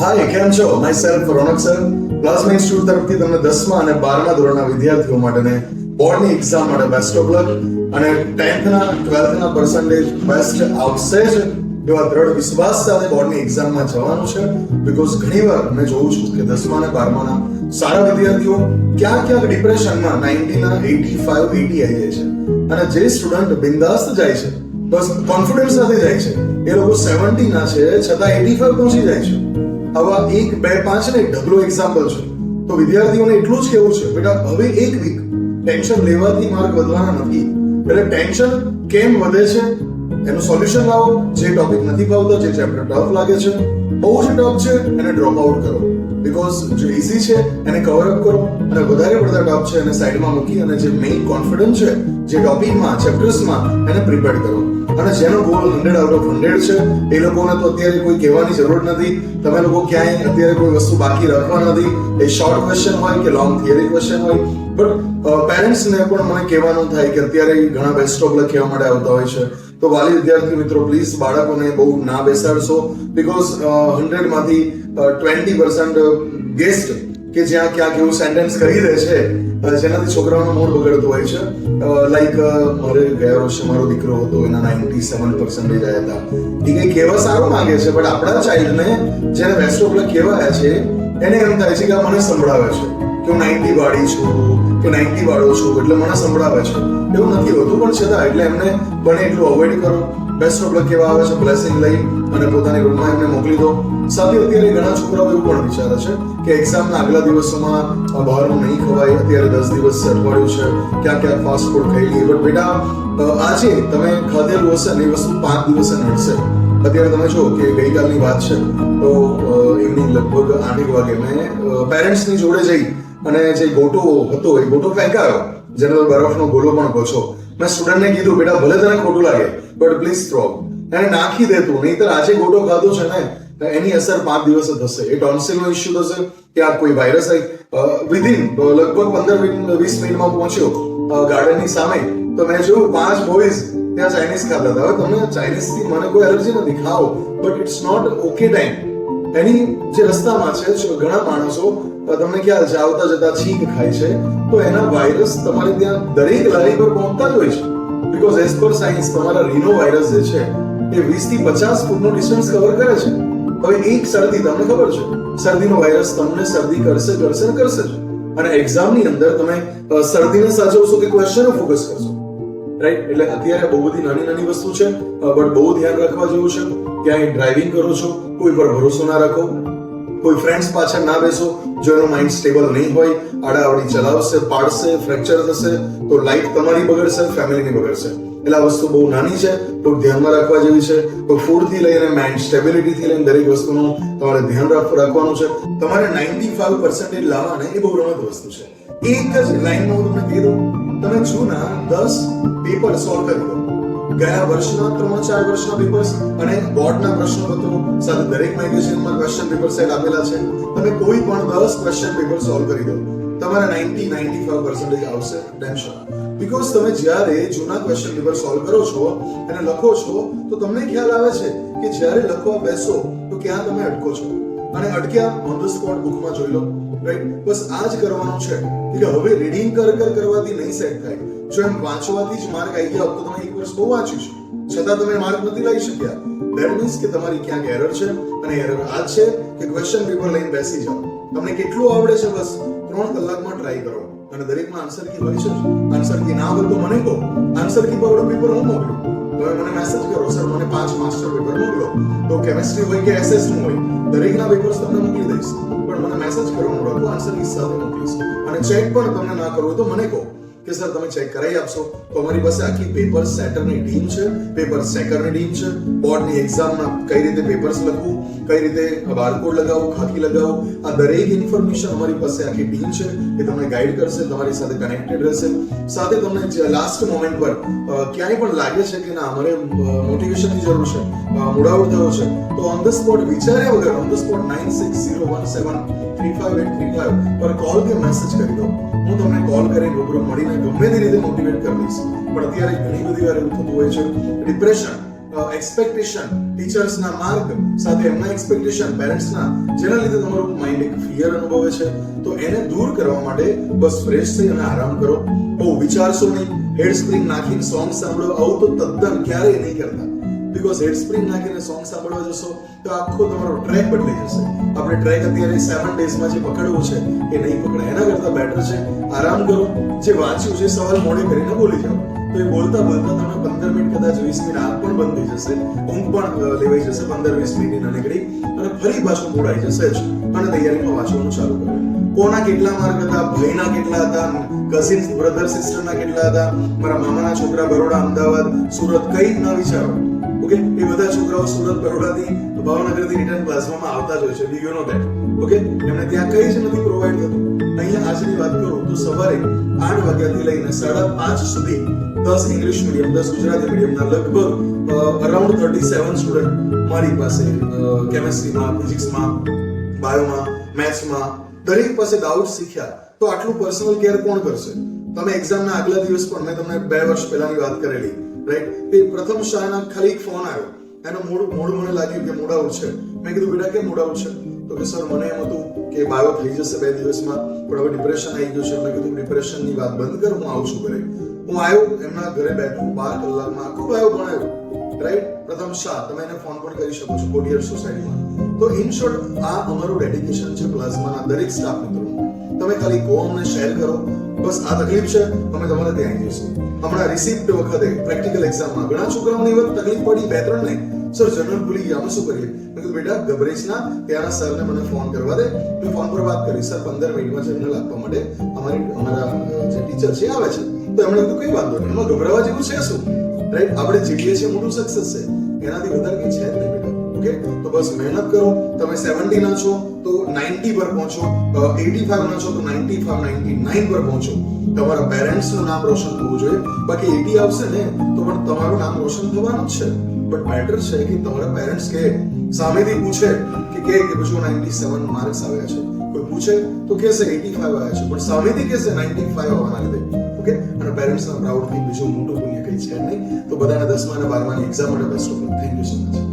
હાય, કેમ છો? Myself Ronak sir, Plasma Institute તરફથી તમને 10મા અને 12મા ધોરણના વિદ્યાર્થીઓ માટેને બોર્ડની એક્ઝામ માટે બેસ્ટ ઓફ લક અને 10th ના 12th ના પર્સન્ટેજ બેસ્ટ આવશે જ એવા દ્રઢ વિશ્વાસ સાથે બોર્ડની એક્ઝામમાં જવાનું છે. બીકોઝ ઘણીવાર મેં જોઉં છું કે 10મા અને 12માના સારા વિદ્યાર્થીઓ ક્યાંક ડિપ્રેશનમાં 90 ના 85 80 આવી જાય છે અને જે સ્ટુડન્ટ બિંદાસ્ત જાય છે, બસ કોન્ફિડન્સ સાથે જાય છે, એ લોકો 70 ના છે છતાં 85 પહોંચી જાય છે. આવા 1 2 5 ને ઢગલો એક્ઝામ્પલ છે. તો વિદ્યાર્થીઓને એટલું જ કહેવું છે, બેટા હવે એક વીક ટેન્શન લેવાથી માર્ક વધવાના નથી. એટલે ટેન્શન કેમ વધે છે એનું સોલ્યુશન લાવો. જે ટોપિક નથી ફાવતો, જે ચેપ્ટર ટફ લાગે છે, બહુ જ ટફ છે, એને ડ્રોપ આઉટ કરો. બીકોઝ જે ઈઝી છે એને કવર અપ કરો અને વધારે પડતા ટફ છે એને સાઈડમાં મૂકી અને જે મેઇન કોન્ફિડન્સ છે જે ટોપિકમાં ચેપ્ટર્સમાં એને પ્રિપેર કરો. અને જેનો ગોલ 100 આઉટ ઓફ 100 છે એ લોકોને તો અત્યારે કોઈ કહેવાની જરૂર નથી. તમે લોકો ક્યાંય અત્યારે કોઈ વસ્તુ બાકી રાખવા નથી. એ શોર્ટ ક્વેશ્ચન હોય કે લોંગ થિયરી ક્વેશ્ચન હોય. બટ પેરેન્ટ્સને પણ મને કહેવાનું થાય કે અત્યારે ઘણા બેસ્ટ ઓફ લક કહેવા માટે આવતા હોય છે. તો વાલી વિદ્યાર્થી મિત્રો, પ્લીઝ બાળકોને બહુ ના બેસાડશો. બીકોઝ 100 માંથી 20% ગેસ્ટ કે જ્યાં ક્યાંક એવું સેન્ટેન્સ કહી દે છે જેનાથી છોકરાઓનો મૂડ બગડતો હોય છે. લાઈક મારે ગયા વર્ષે મારો દીકરો હતો, એના 97% આવ્યા હતા. એ કઈ કહેવા સારું માંગે છે, બટ આપણા ચાઇલ્ડને જેને બેસ્ટ ઓફ લક કહેવાયા છે એને એમ થાય છે કે આ મને સંભળાવે છે કે હું 90 વાળી છું કે 90 વાળો છું એટલે મને સંભળાવે છે. એવું નથી હોતું, પણ છતાં એટલે એમને બને એટલું અવોઇડ કરો. બેસ્ટ ઓફ લક કેવા આવે છે, બ્લેસિંગ લઈ અને પોતાની રૂમમાં એમને મોકલી દો. સાથે અત્યારે ઘણા છોકરાઓ એવું પણ વિચારે છે કે એક્ઝામના આગલા દિવસોમાં બહારનું નહીં ખવાય. અત્યારે 10 દિવસ અઠવાડિયું છે, ક્યાંક ફાસ્ટ ફૂડ ખાઈ લઈએ. બટ બેટા, આજે તમે ખાધેલું હશે ને એ વસ્તુ 5 દિવસે નડશે. અત્યારે તમે જો કે ગઈકાલની વાત છે તો ઇવનિંગ લગભગ 8 વાગે મેં પેરેન્ટ્સની જોડે જઈ અને જે ગોટો હતો એ ગોટો ફેંકાયો, જેને તમે બરફનો ગોલો પણ કહો છો. મેં સ્ટુડન્ટને કીધું, બેટા ભલે તને ખોટું લાગે બટ પ્લીઝ થ્રો, એને નાખી દે તું, નહીંતર આજે ગોટો ખાધો છે ને એની અસર 5 દિવસે થશે. એ ટોન્સિલનો ઇશ્યુ થશે, ત્યાં કોઈ વાયરસ આવી વિધિન લગભગ 15-20 મિનિટમાં પહોંચ્યો ગાર્ડનની સામે તો મેં જોયું 5 બોયઝ ત્યાં ચાઇનીઝ ખાતા હતા. હવે તમને ચાઇનીઝથી મને કોઈ એલર્જી નથી, ખાઓ, but it's not okay time. એની જે રસ્તામાં છે ઘણા માણસો તમને ખ્યાલ છે આવતા જતા છીંક ખાય છે, તો એના વાયરસ તમારે ત્યાં દરેક લારી પર પહોંચતા જ હોય છે. બીકોઝ એઝ પર સાયન્સ તમારા રીનો વાયરસ જે છે એ 20 થી 50 ફૂટનો ડિસ્ટન્સ કવર કરે છે. હવે એક શરદી તમને ખબર છે, શરદીનો વાયરસ તમને શરદી કરશે જ. અને એક્ઝામની અંદર તમે શરદીને સાચવશો કે ક્વેશ્ચન ફોકસ કરશો, રાઈટ? એટલે અત્યારે બહુ બધી નાની વસ્તુ છે, બટ બહુ ધ્યાન રાખવા જેવું છે. ક્યાંય ડ્રાઇવિંગ કરો છો, કોઈ પર ભરોસો ના રાખો, કોઈ ફ્રેન્ડ્સ પાછળ ના બેસો જો એનો માઇન્ડ સ્ટેબલ નહીં હોય. આડાઅવળી ચલાવશે, પાડશે, ફ્રેક્ચર થશે તો લાઈફ તમારી બગડશે, ફેમિલીની બગડશે. એટલે આ વસ્તુ બહુ નાની છે, તો ધ્યાનમાં રાખવા જેવી છે. તો ફૂડથી લઈને માઇન્ડ સ્ટેબિલિટીથી લઈને દરેક વસ્તુનું તમારે ધ્યાન રાખવાનું છે. તમારે 95% લાવવાને એ બહુ રમત વસ્તુ છે. એક જ લાઈનમાં હું તમને કહી દઉં, તમે જૂના 10 પેપર સોલ્વ કરી દો. ગયા વર્ષના 3-4 વર્ષના પેપર્સ અને બોર્ડના પ્રશ્નપત્રો સાથે દરેક મેગેઝિનમાં ક્વેશ્ચન પેપર સેટ આપેલા છે. તમે કોઈ પણ 10 ક્વેશ્ચન પેપર સોલ્વ કરી દો, તમારા 90-95% આવશે ટેન્શન. બીકોઝ તમે જ્યારે જૂના ક્વેશ્ચન પેપર સોલ્વ કરો છો અને લખો છો તો તમને ખ્યાલ આવે છે કે જ્યારે લખવા બેસો તો ક્યાં તમે અટકો છો, અને અટક્યા ઓન ધ સ્પોટ બુકમાં જોઈ લો, રાઈટ? બસ આ જ કરવાનું છે કે હવે રીડિંગ કરવાથી નહીં સેટ થાય. જો એમ વાંચવાથી જ માર્ક આવી ગયા તો તમે એક વર્ષ બહુ વાંચ્યું છે છતાં તમે માર્ક નથી લાવી શક્યા. ધેટ મીન્સ કે તમારી ક્યાંક એરર છે, અને એરર આ છે કે ક્વેશ્ચન પેપર લઈને બેસી જાઓ. તમને કેટલું આવડે છે બસ 3 કલાકમાં ટ્રાય કરો, અને દરેકમાં આન્સર કી હોય છે. આન્સર કી ના હોય તો મને કહો, આન્સર કી પર પેપર હું મોકલું. તમે મને મેસેજ કરો, સર મને 5 માસ્ટર પેપર મોકલો. તો કેમિસ્ટ્રી હોય કે એસએસ નું હોય, દરેકના પેપર્સ તમને મોકલી દઈશ. પણ મને મેસેજ કરો, હું લખું આન્સર કી સાથે મોકલીશ. અને ચેક પણ તમને ના કરવું તો મને કહો કે સર તમે ચેક કરાવી આપશો. તો અમારી પાસે આખી પેપર સેટરની ટીમ છે, પેપર સેકરની ટીમ છે. બોર્ડની એક્ઝામમાં કઈ રીતે પેપર્સ લખવું, કઈ રીતે બારકોડ લગાવવું, ખાકી લગાવવું, આ દરેક ઇન્ફોર્મેશન અમારી પાસે આખી ટીમ છે. એ તમને ગાઈડ કરશે, તમારી સાથે કનેક્ટેડ રહેશે. સાથે તમને લાસ્ટ મોમેન્ટ પર ક્યાંય પણ લાગે છે કે ના અમારે મોટિવેશનની જરૂર છે, મૂડાઉટ થયો છે, તો ઓન ધ સ્પોટ વિચાર્યા વગર ઓન ધ સ્પોટ 9601735835 પર કોલ કે મેસેજ કરી દો. હું તમને કોલ કરીને રૂબરૂ મળીને ગમે તે રીતે મોટિવેટ કરી દઈશ. પણ અત્યારે ઘણી બધી વાર એવું થતું હોય છે, ડિપ્રેશન એક્સપેક્ટેશન ટીચર્સના માર્ક સાથે એમના એક્સપેક્ટેશન પેરેન્ટ્સના, જેના લીધે તમારું માઇન્ડ એક ફિયર અનુભવે છે, તો એને દૂર કરવા માટે બસ ફ્રેશ થઈ અને આરામ કરો. બહુ વિચારશો નહીં. હેડ સ્પ્રિંગ નાખીને સોંગ સાંભળો આવું તો તદ્દન ક્યારેય નહીં કરતા. બીકોઝ હેડ સ્પ્રિંગ નાખીને સોંગ સાંભળવા જશો તો આખો તમારો ટ્રેક બદલી જશે. આપણે ટ્રેક અત્યારે 7 ડેઝમાં જે પકડવું છે એ નહીં પકડે. એના કરતા બેટર છે આરામ કરો. જે વાંચ્યું છે સવાલ મોડે કરીને બોલી જાઓ, તો એ બોલતા બોલતા તમને 15 મિનિટ કદાચ 20 મિનિટ આંખ પણ બંધ થઈ જશે, ઊંઘ પણ લેવાઈ જશે 15-20 મિનિટ નીકળી, અને ફરી પાછું મૂડ આવી જશે જ અને તૈયારીમાં વાંચવાનું ચાલુ કરો. કોના કેટલા માર્ક હતા, ભાઈના કેટલા હતા, કઝિન્સ બ્રધર સિસ્ટરના કેટલા હતા, મારા મામાના છોકરા બરોડા, અમદાવાદ, સુરત, કઈ ન વિચારો. ઓકે, એ બધા છોકરાઓ સુરત, બરોડાથી, ભાવનગરથી રિટર્ન ક્લાસમાં આવતા જ હોય છે. You know that. ઓકે, એમને ત્યાં કઈ જ નથી પ્રોવાઈડ થતું. અહીંયા આજની વાત કરું તો સવારે 8 વાગ્યાથી લઈને 5:30 સુધી 10 ઇંગ્લિશ મીડિયમ, 10 ગુજરાતી મીડિયમના લગભગ અરાઉન્ડ 37 સ્ટુડન્ટ મારી પાસે કેમેસ્ટ્રીમાં, ફિઝિક્સમાં, બાયોમાં, મેથ્સમાં દરેક પાસે ડાઉટ શીખ્યા. તો આટલું પર્સનલ કેર કોણ કરશે? તમે એક્ઝામના આગલા દિવસ પણ, મેં તમને 2 વર્ષ પહેલાની વાત કરેલી, રાઈટ? એ પ્રથમ શાળાના ખાલી એક ફોન આવ્યો, એનો મૂડ મને લાગ્યું કે મૂડ આઉટ છે. મેં કીધું બેટા કેમ મૂડ આઉટ છે? તો કે સર મને એમ હતું કે બાયો થઈ જશે 2 દિવસમાં, પણ હવે ડિપ્રેશન આવી ગયું છે. મેં કીધું ડિપ્રેશનની વાત બંધ કર, હું આવું છું ઘરે. હું આવ્યો, એમના ઘરે બેઠો, 12 કલાકમાં આખો બાયો ભણાયો, રાઈટ? પ્રથમ શાહ, તમે એને ફોન પણ કરી શકો છો કોડિયર સોસાયટીમાં. તો ઇન શોર્ટ આ અમારું ડેડિકેશન છે પ્લાઝમાના દરેક સ્ટાફ મિત્રોનું. તમે ખાલી કહો, અમને શેર કરો, બસ આ તકલીફ છે, અમે તમારે ત્યાં આવી જઈશું. હમણાં રિસિપ્ટ વખતે પ્રેક્ટિકલ એક્ઝામમાં ઘણા છોકરાઓની વખત તકલીફ પડી, 2-3 નહીં. સર જનરલ ભૂલી ગયા, અમે શું કરીએ? મેં કીધું બેટા ગભરાઈશ ના, ત્યાંના સરને મને ફોન કરવા દે, મેં ફોન પર વાત કરી, સર 15 મિનિટમાં જનરલ આપવા માટે અમારા જે ટીચર છે આવે છે. તો એમણે કીધું કઈ વાંધો નહીં, એમાં ગભરાવા જેવું છે શું, રાઈટ? આપણે જીતીએ છીએ, મોટું સક્સેસ છે, એનાથી વધારે કંઈ છે જ નહીં બેટા. ઓકે, તો બસ મહેનત કરો. તમે 70 ના છો તો 90 પર પહોંચો, 85 ના છો તો 95, 99 પર પહોંચો. તમારા પેરેન્ટ્સનું નામ રોશન થવું જોઈએ. બાકી 80 આવશે ને તો પણ તમારું નામ રોશન થવાનું જ છે. બટ મેટર છે કે તમારા પેરેન્ટ્સ કે સામેથી પૂછે કે પૂછો 97 માર્ક્સ આવ્યા છે, કોઈ પૂછે તો કહેશે 85 આવ્યા છે, પણ સામેથી કહેશે 95 આવવાના લીધે. ઓકે, અને પેરેન્ટ્સના પ્રાઉડ થી બીજું મોટું પુણ્ય કંઈ છે નહીં. તો બધાને 10મા અને 12માની એક્ઝામ માટે best of luck. Thank you so much.